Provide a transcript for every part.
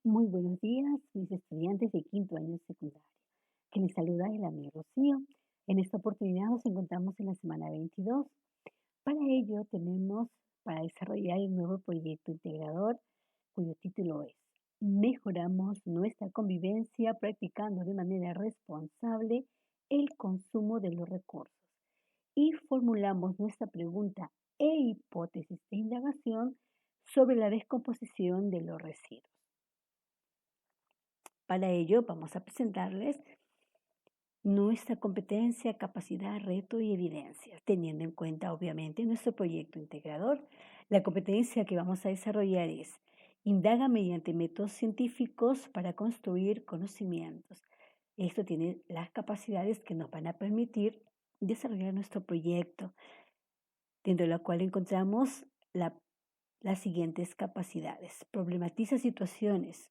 Muy buenos días, mis estudiantes de quinto año de secundaria. Que les saluda el amigo Rocío. En esta oportunidad nos encontramos en la semana 22. Para ello tenemos para desarrollar el nuevo proyecto integrador cuyo título es Mejoramos nuestra convivencia practicando de manera responsable el consumo de los recursos y formulamos nuestra pregunta e hipótesis de indagación sobre la descomposición de los residuos. Para ello vamos a presentarles nuestra competencia, capacidad, reto y evidencia, teniendo en cuenta obviamente nuestro proyecto integrador. La competencia que vamos a desarrollar es indaga mediante métodos científicos para construir conocimientos. Esto tiene las capacidades que nos van a permitir desarrollar nuestro proyecto, dentro de la cual encontramos las siguientes capacidades. Problematiza situaciones.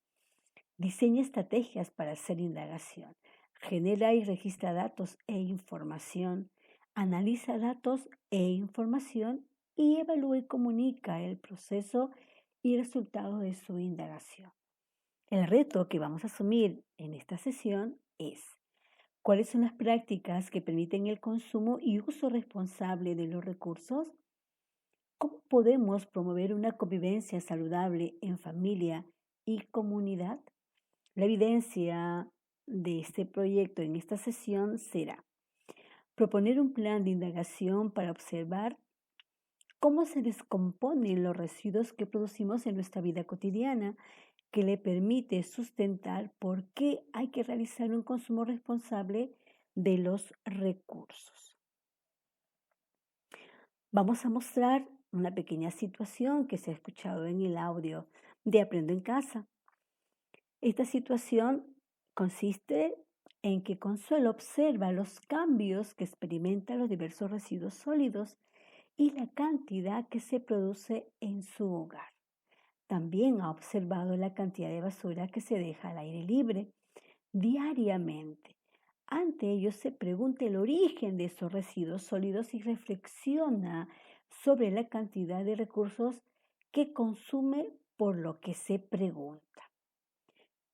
Diseña estrategias para hacer indagación. Genera y registra datos e información. Analiza datos e información y evalúa y comunica el proceso y resultado de su indagación. El reto que vamos a asumir en esta sesión es ¿cuáles son las prácticas que permiten el consumo y uso responsable de los recursos? ¿Cómo podemos promover una convivencia saludable en familia y comunidad? La evidencia de este proyecto en esta sesión será proponer un plan de indagación para observar cómo se descomponen los residuos que producimos en nuestra vida cotidiana, que le permite sustentar por qué hay que realizar un consumo responsable de los recursos. Vamos a mostrar una pequeña situación que se ha escuchado en el audio de Aprendo en Casa. Esta situación consiste en que Consuelo observa los cambios que experimentan los diversos residuos sólidos y la cantidad que se produce en su hogar. También ha observado la cantidad de basura que se deja al aire libre diariamente. Ante ello se pregunta el origen de esos residuos sólidos y reflexiona sobre la cantidad de recursos que consume, por lo que se pregunta.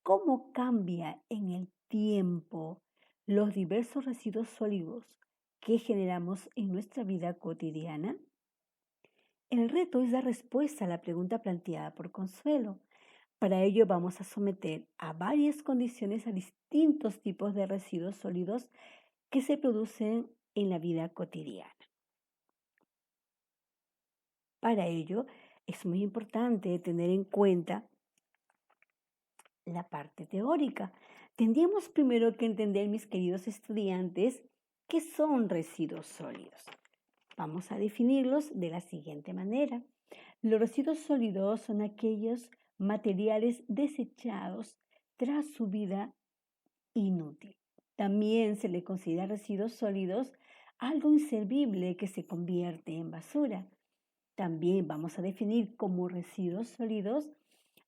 ¿Cómo cambia en el tiempo los diversos residuos sólidos que generamos en nuestra vida cotidiana? El reto es dar respuesta a la pregunta planteada por Consuelo. Para ello vamos a someter a varias condiciones a distintos tipos de residuos sólidos que se producen en la vida cotidiana. Para ello es muy importante tener en cuenta la parte teórica. Tendríamos primero que entender, mis queridos estudiantes, qué son residuos sólidos. Vamos a definirlos de la siguiente manera. Los residuos sólidos son aquellos materiales desechados tras su vida inútil. También se le considera residuos sólidos algo inservible que se convierte en basura. También vamos a definir como residuos sólidos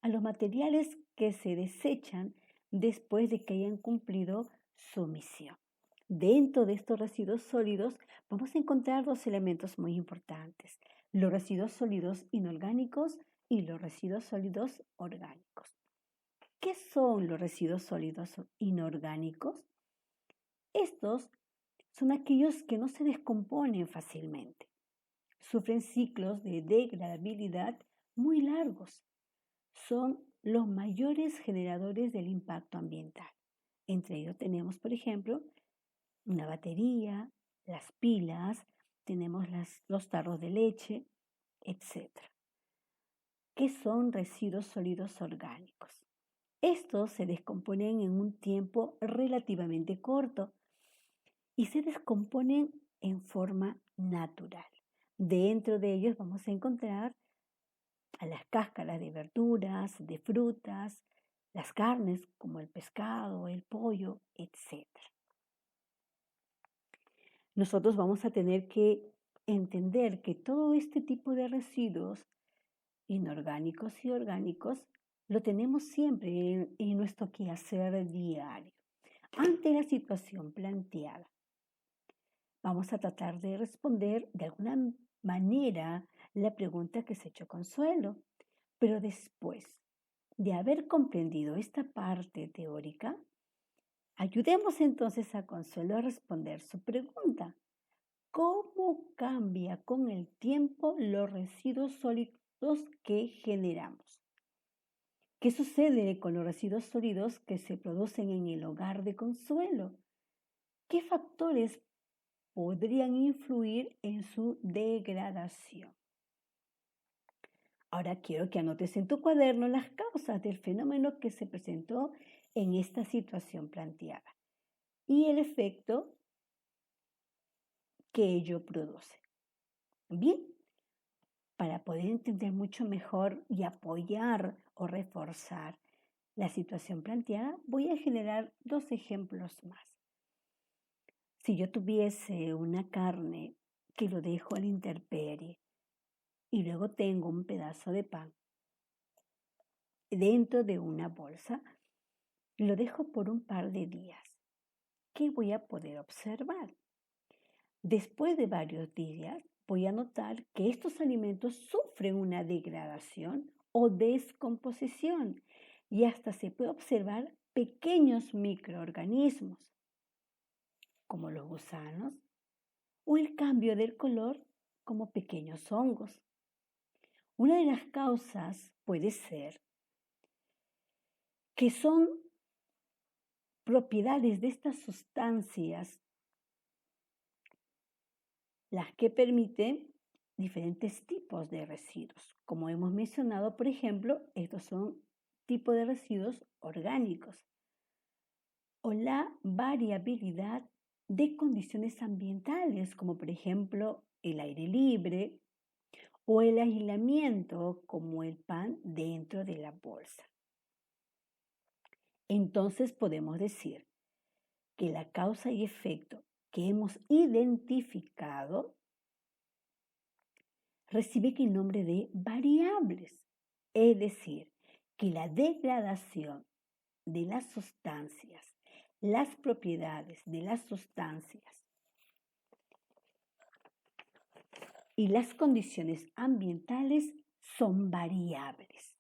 a los materiales que se desechan después de que hayan cumplido su misión. Dentro de estos residuos sólidos vamos a encontrar dos elementos muy importantes, los residuos sólidos inorgánicos y los residuos sólidos orgánicos. ¿Qué son los residuos sólidos inorgánicos? Estos son aquellos que no se descomponen fácilmente. Sufren ciclos de degradabilidad muy largos. Son los mayores generadores del impacto ambiental. Entre ellos tenemos, por ejemplo, una batería, las pilas, tenemos los tarros de leche, etc. ¿Qué son residuos sólidos orgánicos? Estos se descomponen en un tiempo relativamente corto y se descomponen en forma natural. Dentro de ellos vamos a encontrar a las cáscaras de verduras, de frutas, las carnes como el pescado, el pollo, etc. Nosotros vamos a tener que entender que todo este tipo de residuos inorgánicos y orgánicos lo tenemos siempre en nuestro quehacer diario. Ante la situación planteada, vamos a tratar de responder de alguna manera la pregunta que se echó Consuelo, pero después de haber comprendido esta parte teórica, ayudemos entonces a Consuelo a responder su pregunta. ¿Cómo cambia con el tiempo los residuos sólidos que generamos? ¿Qué sucede con los residuos sólidos que se producen en el hogar de Consuelo? ¿Qué factores podrían influir en su degradación? Ahora quiero que anotes en tu cuaderno las causas del fenómeno que se presentó en esta situación planteada y el efecto que ello produce. Bien, para poder entender mucho mejor y apoyar o reforzar la situación planteada, voy a generar 2 ejemplos más. Si yo tuviese una carne que lo dejo a la intemperie y luego tengo un pedazo de pan dentro de una bolsa, lo dejo por un par de días. ¿Qué voy a poder observar? Después de varios días, voy a notar que estos alimentos sufren una degradación o descomposición y hasta se puede observar pequeños microorganismos, como los gusanos, o el cambio del color como pequeños hongos. Una de las causas puede ser que son propiedades de estas sustancias las que permiten diferentes tipos de residuos. Como hemos mencionado, por ejemplo, estos son tipos de residuos orgánicos o la variabilidad de condiciones ambientales, como por ejemplo el aire libre o el aislamiento, como el pan dentro de la bolsa. Entonces podemos decir que la causa y efecto que hemos identificado recibe el nombre de variables, es decir, que la degradación de las sustancias, las propiedades de las sustancias y las condiciones ambientales son variables.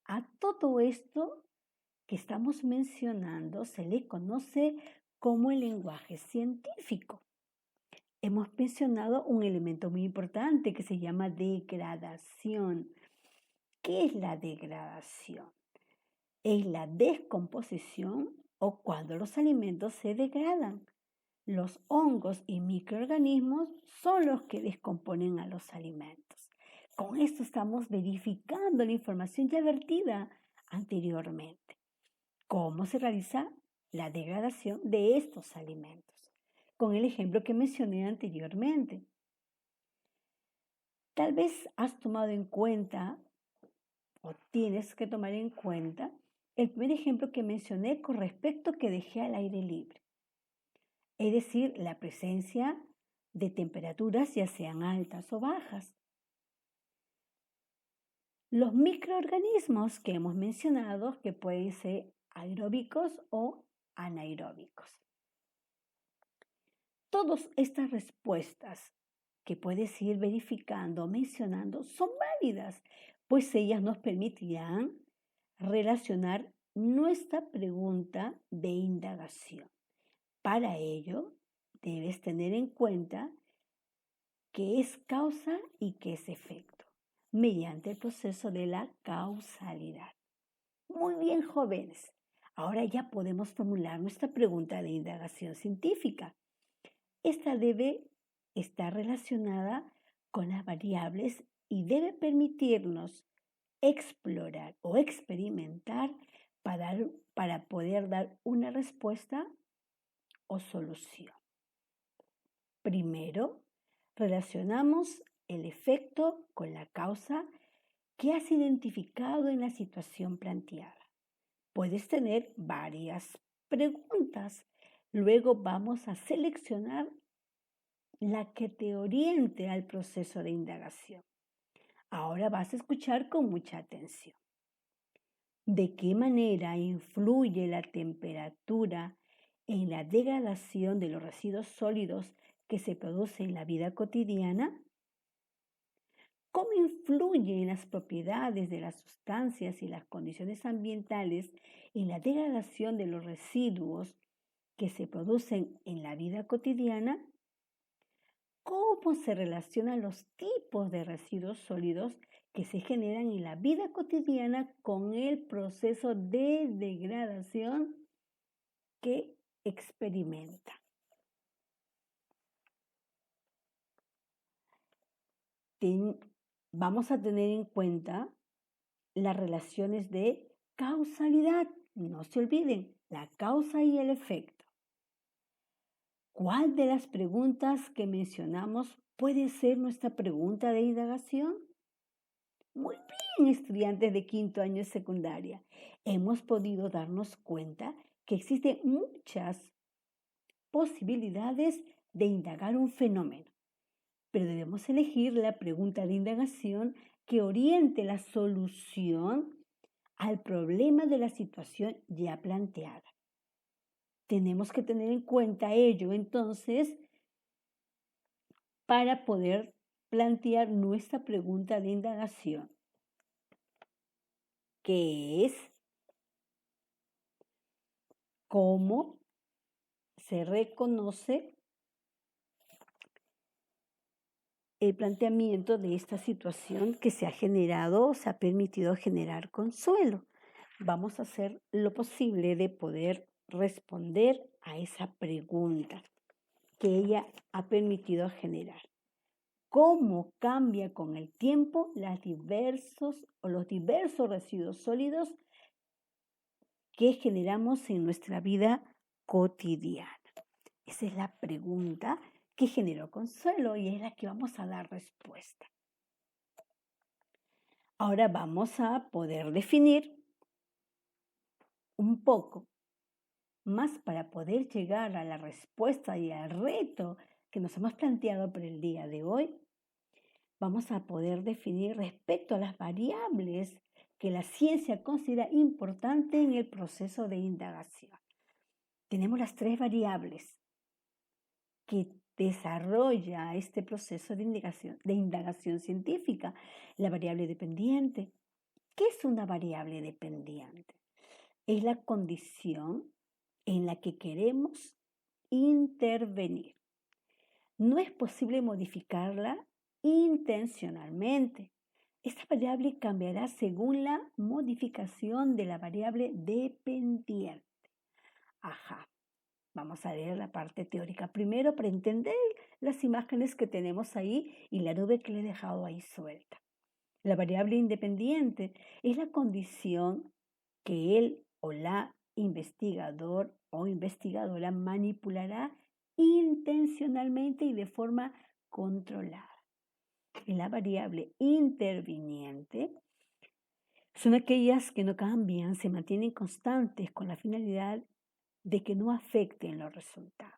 A todo esto que estamos mencionando se le conoce como el lenguaje científico. Hemos mencionado un elemento muy importante que se llama degradación. ¿Qué es la degradación? Es la descomposición o cuando los alimentos se degradan. Los hongos y microorganismos son los que descomponen a los alimentos. Con esto estamos verificando la información ya vertida anteriormente. ¿Cómo se realiza la degradación de estos alimentos? Con el ejemplo que mencioné anteriormente. Tal vez has tomado en cuenta o tienes que tomar en cuenta el primer ejemplo que mencioné con respecto que dejé al aire libre. Es decir, la presencia de temperaturas ya sean altas o bajas. Los microorganismos que hemos mencionado que pueden ser aeróbicos o anaeróbicos. Todas estas respuestas que puedes ir verificando o mencionando son válidas, pues ellas nos permitirán relacionar nuestra pregunta de indagación. Para ello, debes tener en cuenta qué es causa y qué es efecto, mediante el proceso de la causalidad. Muy bien, jóvenes. Ahora ya podemos formular nuestra pregunta de indagación científica. Esta debe estar relacionada con las variables y debe permitirnos explorar o experimentar para poder dar una respuesta o solución. Primero, relacionamos el efecto con la causa que has identificado en la situación planteada. Puedes tener varias preguntas. Luego vamos a seleccionar la que te oriente al proceso de indagación. Ahora vas a escuchar con mucha atención. ¿De qué manera influye la temperatura en la degradación de los residuos sólidos que se producen en la vida cotidiana? ¿Cómo influyen las propiedades de las sustancias y las condiciones ambientales en la degradación de los residuos que se producen en la vida cotidiana? ¿Cómo se relacionan los tipos de residuos sólidos que se generan en la vida cotidiana con el proceso de degradación que experimenta? Vamos a tener en cuenta las relaciones de causalidad. No se olviden, la causa y el efecto. ¿Cuál de las preguntas que mencionamos puede ser nuestra pregunta de indagación? Muy bien, estudiantes de quinto año de secundaria. Hemos podido darnos cuenta que existen muchas posibilidades de indagar un fenómeno, pero debemos elegir la pregunta de indagación que oriente la solución al problema de la situación ya planteada. Tenemos que tener en cuenta ello, entonces, para poder plantear nuestra pregunta de indagación, que es cómo se reconoce el planteamiento de esta situación que se ha generado o se ha permitido generar consuelo. Vamos a hacer lo posible de poder responder a esa pregunta que ella ha permitido generar. ¿Cómo cambia con el tiempo los diversos residuos sólidos que generamos en nuestra vida cotidiana? Esa es la pregunta que generó consuelo y es la que vamos a dar respuesta. Ahora vamos a poder definir un poco más para poder llegar a la respuesta y al reto que nos hemos planteado para el día de hoy. Vamos a poder definir respecto a las variables que la ciencia considera importantes en el proceso de indagación. Tenemos las 3 variables que desarrolla este proceso de indagación científica. La variable dependiente. ¿Qué es una variable dependiente? Es la condición en la que queremos intervenir. No es posible modificarla intencionalmente. Esta variable cambiará según la modificación de la variable dependiente. Vamos a leer la parte teórica primero para entender las imágenes que tenemos ahí y la nube que le he dejado ahí suelta. La variable independiente es la condición que él o la investigador o investigadora manipulará intencionalmente y de forma controlada. Y la variable interviniente son aquellas que no cambian, se mantienen constantes con la finalidad de que no afecten los resultados.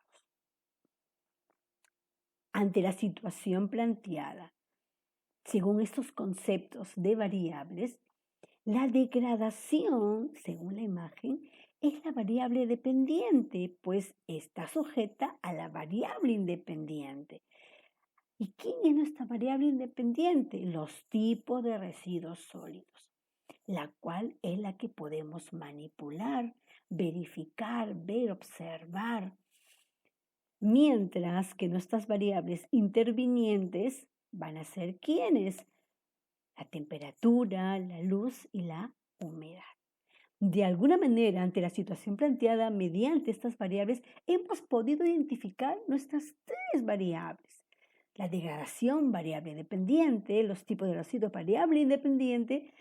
Ante la situación planteada, según estos conceptos de variables, la degradación, según la imagen, es la variable dependiente, pues está sujeta a la variable independiente. ¿Y quién es nuestra variable independiente? Los tipos de residuos sólidos, la cual es la que podemos manipular, verificar, ver, observar. Mientras que nuestras variables intervinientes van a ser ¿quiénes? La temperatura, la luz y la humedad. De alguna manera, ante la situación planteada mediante estas variables, hemos podido identificar nuestras 3 variables. La degradación, variable dependiente, los tipos de residuos, variable independiente,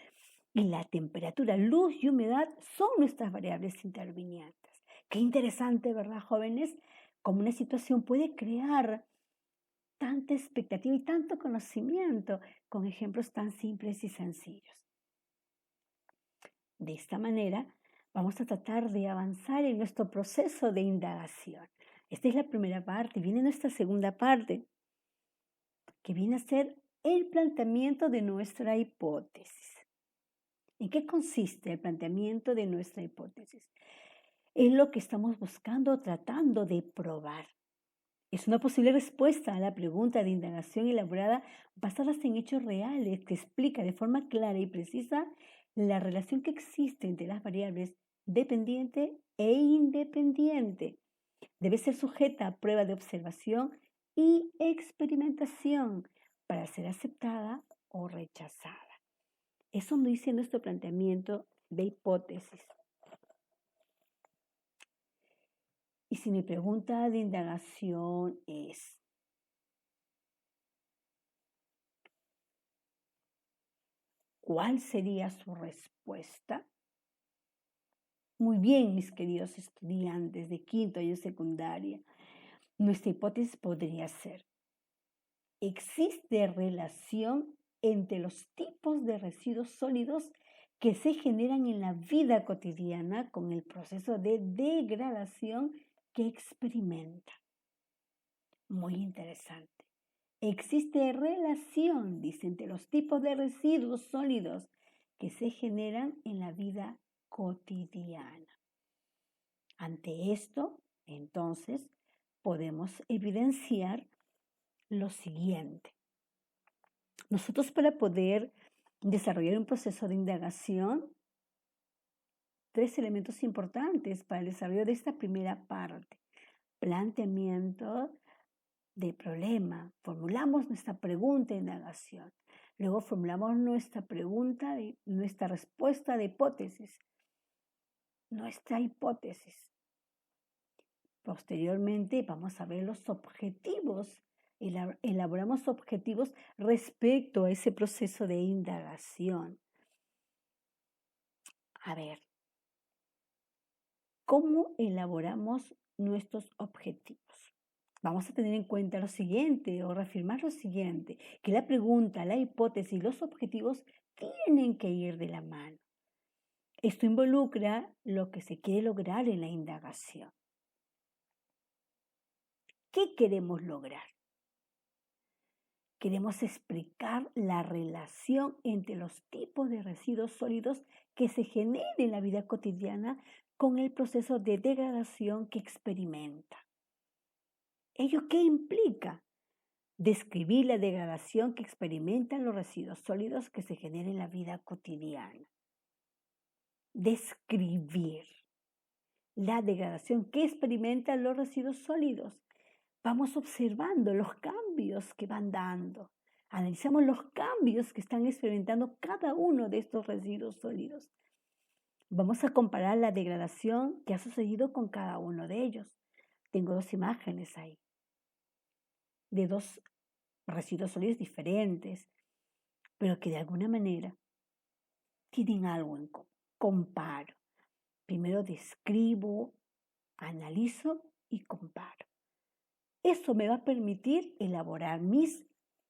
y la temperatura, luz y humedad son nuestras variables intervinientes. Qué interesante, ¿verdad, jóvenes? Cómo una situación puede crear tanta expectativa y tanto conocimiento con ejemplos tan simples y sencillos. De esta manera, vamos a tratar de avanzar en nuestro proceso de indagación. Esta es la primera parte. Viene nuestra segunda parte, que viene a ser el planteamiento de nuestra hipótesis. ¿En qué consiste el planteamiento de nuestra hipótesis? Es lo que estamos buscando, tratando de probar. Es una posible respuesta a la pregunta de indagación elaborada basadas en hechos reales que explica de forma clara y precisa la relación que existe entre las variables dependiente e independiente. Debe ser sujeta a prueba de observación y experimentación para ser aceptada o rechazada. Eso nos dice nuestro planteamiento de hipótesis. Y si mi pregunta de indagación es, ¿cuál sería su respuesta? Muy bien, mis queridos estudiantes de quinto año secundaria, nuestra hipótesis podría ser: ¿existe relación entre los tipos de residuos sólidos que se generan en la vida cotidiana con el proceso de degradación que experimenta? Muy interesante. Existe relación, dice, entre los tipos de residuos sólidos que se generan en la vida cotidiana. Ante esto, entonces, podemos evidenciar lo siguiente. Nosotros, para poder desarrollar un proceso de indagación, 3 elementos importantes para el desarrollo de esta primera parte: planteamiento de problema. Formulamos nuestra pregunta de indagación. Luego formulamos nuestra respuesta de hipótesis. Nuestra hipótesis. Posteriormente vamos a ver los objetivos. Elaboramos objetivos respecto a ese proceso de indagación. A ver, ¿cómo elaboramos nuestros objetivos? Vamos a tener en cuenta lo siguiente o reafirmar lo siguiente, que la pregunta, la hipótesis y los objetivos tienen que ir de la mano. Esto involucra lo que se quiere lograr en la indagación. ¿Qué queremos lograr? Queremos explicar la relación entre los tipos de residuos sólidos que se generan en la vida cotidiana con el proceso de degradación que experimenta. ¿Ello qué implica? Describir la degradación que experimentan los residuos sólidos que se generan en la vida cotidiana. Describir la degradación que experimentan los residuos sólidos. Vamos observando los cambios que van dando. Analizamos los cambios que están experimentando cada uno de estos residuos sólidos. Vamos a comparar la degradación que ha sucedido con cada uno de ellos. Tengo 2 imágenes ahí, de 2 residuos sólidos diferentes, pero que de alguna manera tienen algo en común. Comparo. Primero describo, analizo y comparo. Eso me va a permitir elaborar mis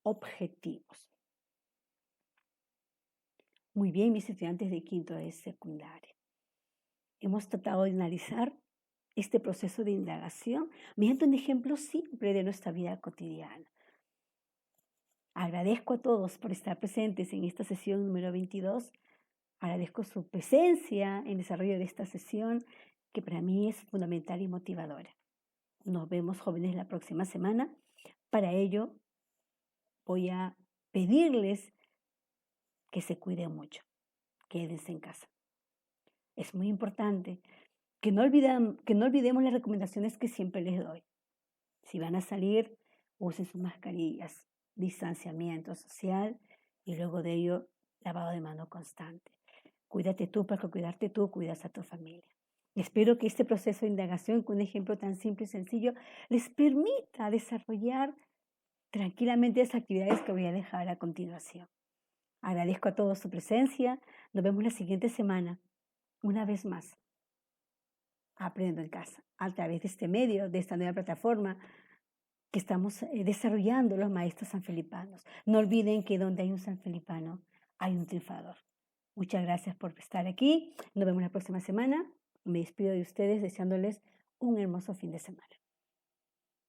objetivos. Muy bien, mis estudiantes de quinto de secundaria. Hemos tratado de analizar este proceso de indagación mediante un ejemplo simple de nuestra vida cotidiana. Agradezco a todos por estar presentes en esta sesión número 22. Agradezco su presencia en el desarrollo de esta sesión, que para mí es fundamental y motivadora. Nos vemos, jóvenes, la próxima semana. Para ello, voy a pedirles que se cuiden mucho, quédense en casa. Es muy importante que no olvidemos las recomendaciones que siempre les doy. Si van a salir, usen sus mascarillas, distanciamiento social y luego de ello, lavado de mano constante. Cuídate tú, porque cuidarte tú, cuidas a tu familia. Espero que este proceso de indagación, con un ejemplo tan simple y sencillo, les permita desarrollar tranquilamente las actividades que voy a dejar a continuación. Agradezco a todos su presencia. Nos vemos la siguiente semana, una vez más. Aprendo en casa, a través de este medio, de esta nueva plataforma que estamos desarrollando los maestros sanfelipanos. No olviden que donde hay un sanfelipano, hay un triunfador. Muchas gracias por estar aquí. Nos vemos la próxima semana. Me despido de ustedes deseándoles un hermoso fin de semana.